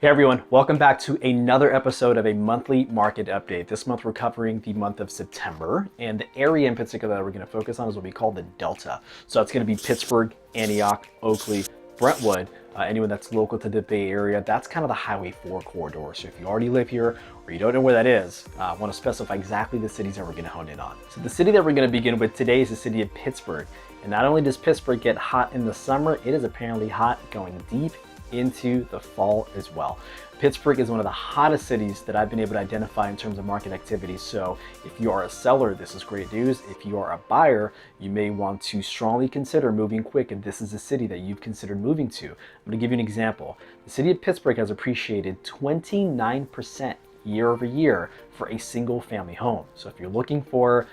Hey everyone, welcome back to another episode of a monthly market update. This month we're covering the month of September, and the area in particular that we're going to focus on is what we call the Delta. So it's going to be Pittsburgh, Antioch, Oakley, Brentwood, anyone that's local to the Bay Area. That's kind of the Highway 4 corridor. So if you already live here or you don't know where that is, I want to specify exactly the cities that we're going to hone in on. So the city that we're going to begin with today is the city of Pittsburgh. And not only does Pittsburgh get hot in the summer, it is apparently hot going deep into the fall as well. Pittsburgh is one of the hottest cities that I've been able to identify in terms of market activity. So if you are a seller, this is great news. If you are a buyer, you may want to strongly consider moving quick if this is a city that you've considered moving to. I'm going to give you an example. The city of Pittsburgh has appreciated 29% year over year for a single family home. So if you're looking for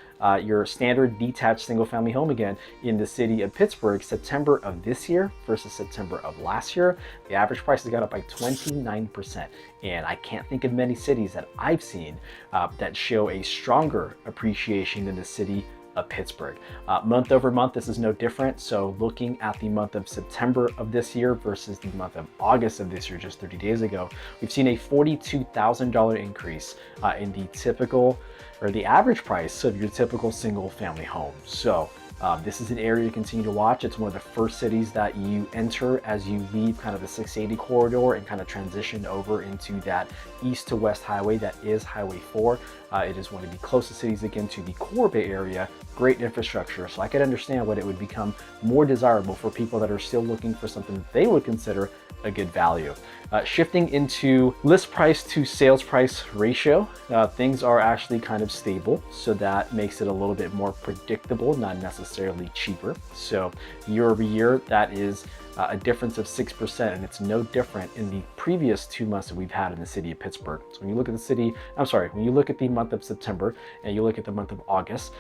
your standard detached single family home again in the city of Pittsburgh, September of this year versus September of last year, the average price has gone up by 29%. And I can't think of many cities that I've seen that show a stronger appreciation than the city of Pittsburgh. Month over month, this is no different. So looking at the month of September of this year versus the month of August of this year, just 30 days ago, we've seen a $42,000 increase in the typical or the average price of your typical single family home. So this is an area to continue to watch. It's one of the first cities that you enter as you leave kind of the 680 corridor and kind of transition over into that east to west highway that is Highway 4. It is one of the closest cities again to the core Bay Area. Great infrastructure, so I could understand what it would become more desirable for people that are still looking for something that they would consider a good value. Shifting into list price to sales price ratio, things are actually kind of stable, so that makes it a little bit more predictable, not necessarily cheaper. So year over year, that is a difference of 6%, and it's no different in the previous 2 months that we've had in the city of Pittsburgh. So when you look at when you look at the month of September and you look at the month of August,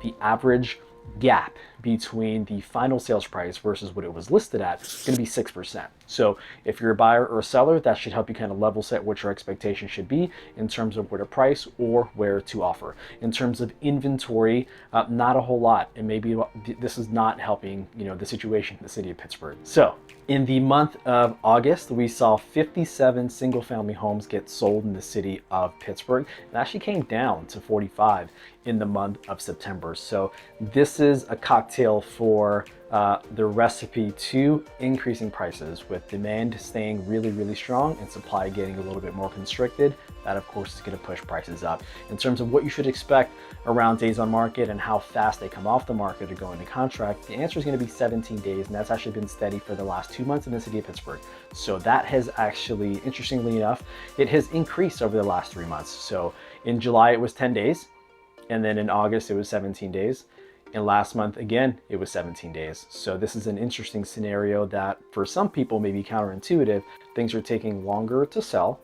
the average gap between the final sales price versus what it was listed at is going to be 6%. So if you're a buyer or a seller, that should help you kind of level set what your expectation should be in terms of where to price or where to offer. In terms of inventory, not a whole lot, and maybe this is not helping the situation in the city of Pittsburgh. So in the month of August, we saw 57 single family homes get sold in the city of Pittsburgh. It actually came down to 45 in the month of September. So this is a cocktail for the recipe to increasing prices, with demand staying really strong and supply getting a little bit more constricted. That of course is going to push prices up. In terms of what you should expect around days on market and how fast they come off the market or go into contract, the answer is going to be 17 days, and that's actually been steady for the last 2 months in the city of Pittsburgh. So that has actually, interestingly enough, it has increased over the last 3 months. So in July it was 10 days, and then in August it was 17 days. And last month, again, it was 17 days. So this is an interesting scenario that for some people may be counterintuitive. Things are taking longer to sell,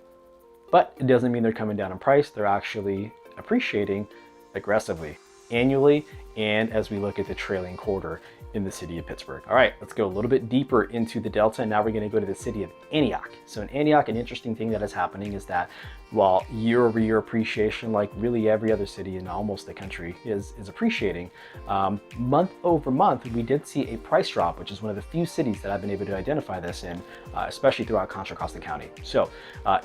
but it doesn't mean they're coming down in price. They're actually appreciating aggressively annually, and as we look at the trailing quarter in the city of Pittsburgh. All right, let's go a little bit deeper into the Delta, and now we're going to go to the city of Antioch. So in Antioch, an interesting thing that is happening is that while year over year appreciation, like really every other city in almost the country is appreciating, month over month, we did see a price drop, which is one of the few cities that I've been able to identify this in, especially throughout Contra Costa County. So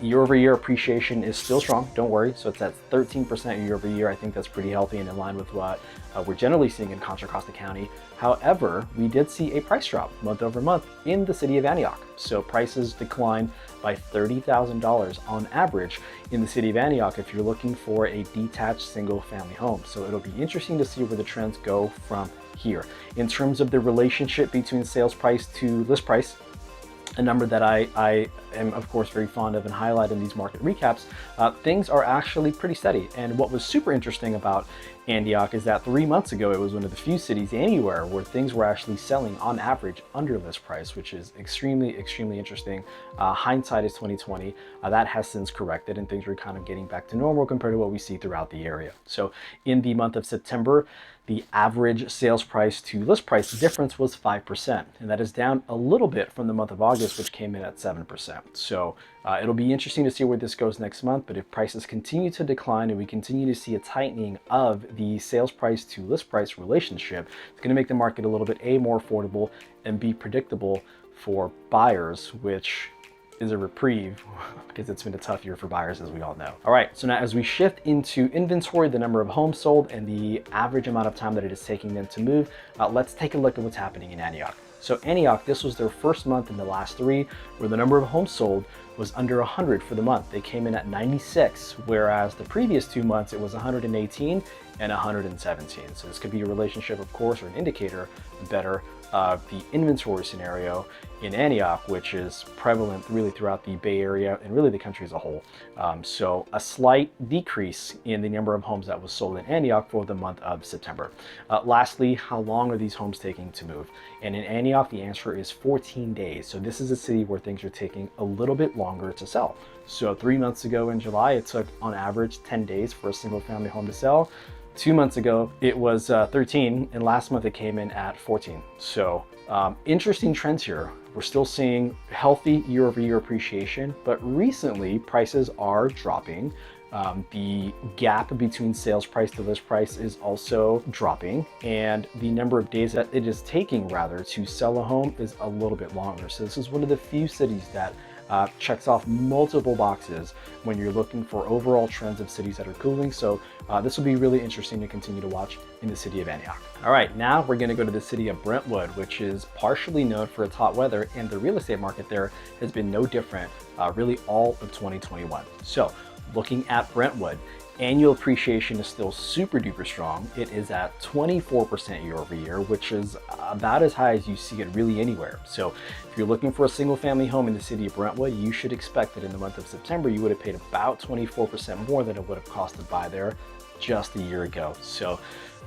year over year appreciation is still strong, don't worry. So it's at 13% year over year. I think that's pretty healthy and in line with what we're generally seeing in Contra Costa County. However, we did see a price drop month over month in the city of Antioch. So prices declined by $30,000 on average in the city of Antioch if you're looking for a detached single family home. So it'll be interesting to see where the trends go from here. In terms of the relationship between sales price to list price, a number that I am of course very fond of and highlight in these market recaps, things are actually pretty steady. And what was super interesting about Antioch is that 3 months ago, it was one of the few cities anywhere where things were actually selling on average under list price, which is extremely interesting. Hindsight is 2020. That has since corrected, and things are kind of getting back to normal compared to what we see throughout the area. So in the month of September, the average sales price to list price difference was 5%, and that is down a little bit from the month of August, which came in at 7%. So it'll be interesting to see where this goes next month, but if prices continue to decline and we continue to see a tightening of the sales price to list price relationship, it's going to make the market a little bit more affordable and be predictable for buyers, which is a reprieve because it's been a tough year for buyers, as we all know. All right, so now as we shift into inventory, the number of homes sold, and the average amount of time that it is taking them to move, let's take a look at what's happening in Antioch. So Antioch, this was their first month in the last 3 where the number of homes sold was under 100 for the month. They came in at 96, whereas the previous 2 months it was 118 and 117. So this could be a relationship, of course, or an indicator better of the inventory scenario in Antioch, which is prevalent really throughout the Bay Area and really the country as a whole. So a slight decrease in the number of homes that was sold in Antioch for the month of September. Lastly, how long are these homes taking to move? And in Antioch, the answer is 14 days. So this is a city where things are taking a little bit longer to sell. So 3 months ago in July, it took on average 10 days for a single family home to sell. 2 months ago, it was 13, and last month it came in at 14. So interesting trends here. We're still seeing healthy year-over-year appreciation, but recently prices are dropping. The gap between sales price to list price is also dropping, and the number of days that it is taking rather to sell a home is a little bit longer. So this is one of the few cities that checks off multiple boxes when you're looking for overall trends of cities that are cooling. So this will be really interesting to continue to watch in the city of Antioch. All right, now we're going to go to the city of Brentwood, which is partially known for its hot weather, and the real estate market there has been no different really all of 2021. So looking at Brentwood, annual appreciation is still super duper strong. It is at 24% year over year, which is about as high as you see it really anywhere. So if you're looking for a single family home in the city of Brentwood, you should expect that in the month of September, you would have paid about 24% more than it would have cost to buy there just a year ago. So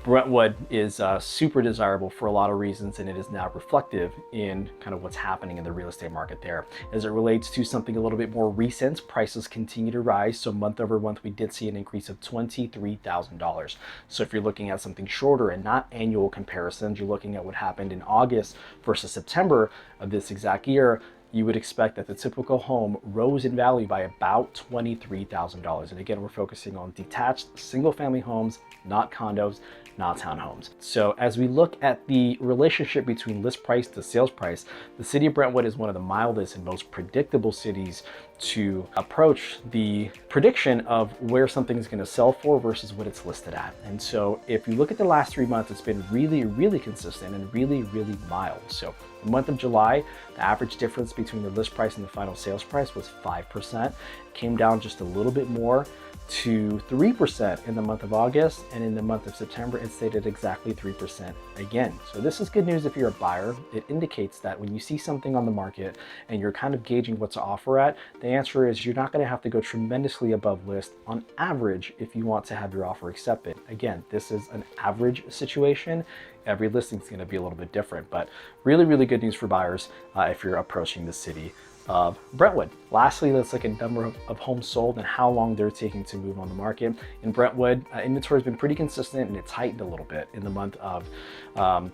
Brentwood is super desirable for a lot of reasons, and it is now reflective in kind of what's happening in the real estate market there. As it relates to something a little bit more recent, prices continue to rise. So month over month, we did see an increase of $23,000. So if you're looking at something shorter and not annual comparisons, you're looking at what happened in August versus September of this exact year, you would expect that the typical home rose in value by about $23,000. And again, we're focusing on detached single family homes, not condos, not townhomes. So as we look at the relationship between list price to sales price, the city of Brentwood is one of the mildest and most predictable cities to approach the prediction of where something is going to sell for versus what it's listed at. And so if you look at the last 3 months, it's been really, really consistent and really, really mild. So the month of July, the average difference between the list price and the final sales price was 5%. It came down just a little bit more to 3% in the month of August, and in the month of September it stayed at exactly 3% again. So this is good news if you're a buyer. It indicates that when you see something on the market and you're kind of gauging what to offer at, the answer is you're not going to have to go tremendously above list on average if you want to have your offer accepted. Again, this is an average situation. Every listing is going to be a little bit different, but really, really good news for buyers if you're approaching the city of Brentwood. Lastly, let's look at number of homes sold and how long they're taking to move on the market. In Brentwood, inventory has been pretty consistent, and it's tightened a little bit in the month of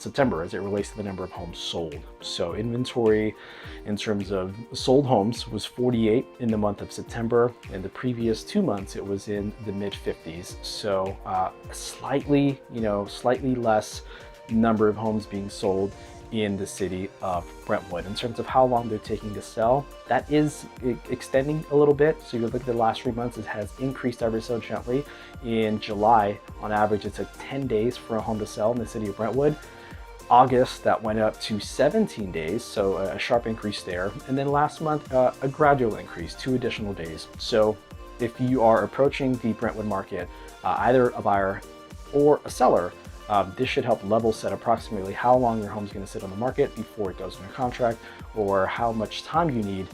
September as it relates to the number of homes sold. So inventory in terms of sold homes was 48 in the month of September. In the previous 2 months, it was in the mid 50s. So slightly less number of homes being sold in the city of Brentwood. In terms of how long they're taking to sell, that is extending a little bit. So you look at the last 3 months, it has increased ever so gently. In July, on average, it took 10 days for a home to sell in the city of Brentwood. August, that went up to 17 days, so a sharp increase there. And then last month, a gradual increase, 2 additional days. So if you are approaching the Brentwood market, either a buyer or a seller, this should help level set approximately how long your home is going to sit on the market before it goes into contract, or how much time you need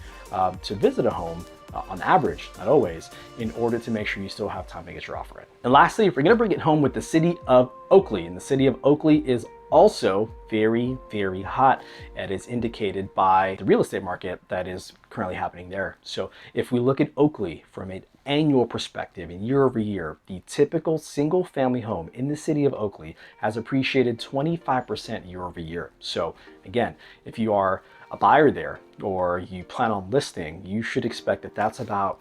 to visit a home on average, not always, in order to make sure you still have time to get your offer in. And lastly, we're going to bring it home with the city of Oakley. And the city of Oakley is also very, very hot, and is indicated by the real estate market that is currently happening there. So if we look at Oakley from an annual perspective and year over year, the typical single family home in the city of Oakley has appreciated 25% year over year. So again, if you are a buyer there or you plan on listing, you should expect that that's about,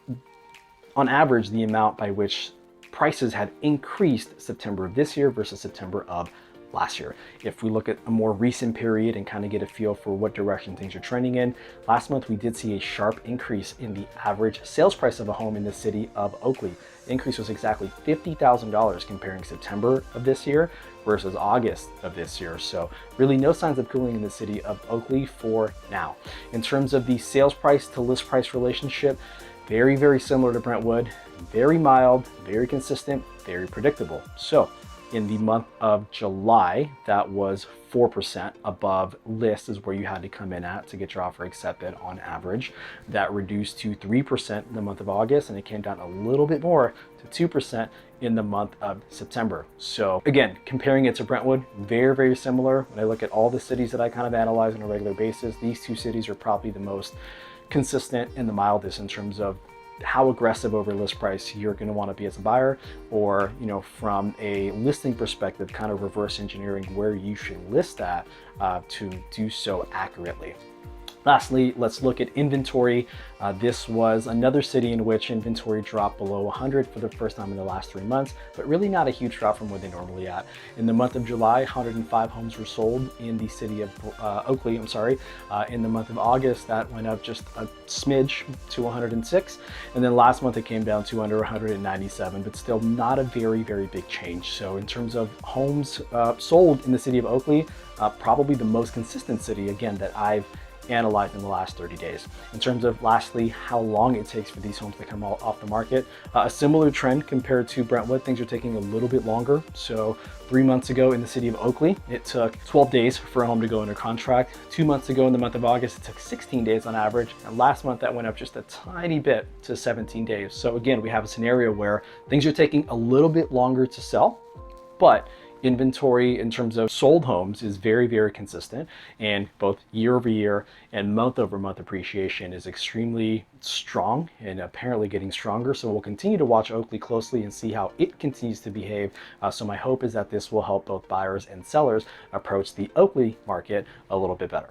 on average, the amount by which prices had increased September of this year versus September of last year. If we look at a more recent period and kind of get a feel for what direction things are trending in, last month we did see a sharp increase in the average sales price of a home in the city of Oakley. The increase was exactly $50,000 comparing September of this year versus August of this year. So really no signs of cooling in the city of Oakley for now. In terms of the sales price to list price relationship, very, very similar to Brentwood, very mild, very consistent, very predictable. So in the month of July, that was 4% above list is where you had to come in at to get your offer accepted on average. That reduced to 3% in the month of August, and it came down a little bit more to 2% in the month of September. So again, comparing it to Brentwood, very, very similar. When I look at all the cities that I kind of analyze on a regular basis, these two cities are probably the most consistent and the mildest in terms of how aggressive over list price you're going to want to be as a buyer, or from a listing perspective, kind of reverse engineering where you should list that to do so accurately. Lastly, let's look at inventory. This was another city in which inventory dropped below 100 for the first time in the last 3 months, but really not a huge drop from where they normally at. In the month of July, 105 homes were sold in the city of Oakley, in the month of August, that went up just a smidge to 106. And then last month it came down to under 197, but still not a very, very big change. So in terms of homes sold in the city of Oakley, probably the most consistent city, again, that I've analyzed in the last 30 days. In terms of lastly, how long it takes for these homes to come off the market, a similar trend compared to Brentwood. Things are taking a little bit longer. So 3 months ago in the city of Oakley, it took 12 days for a home to go under contract. 2 months ago in the month of August, it took 16 days on average. And last month that went up just a tiny bit to 17 days. So again, we have a scenario where things are taking a little bit longer to sell, but inventory in terms of sold homes is very, very consistent, and both year over year and month over month appreciation is extremely strong and apparently getting stronger. So we'll continue to watch Oakley closely and see how it continues to behave. So my hope is that this will help both buyers and sellers approach the Oakley market a little bit better.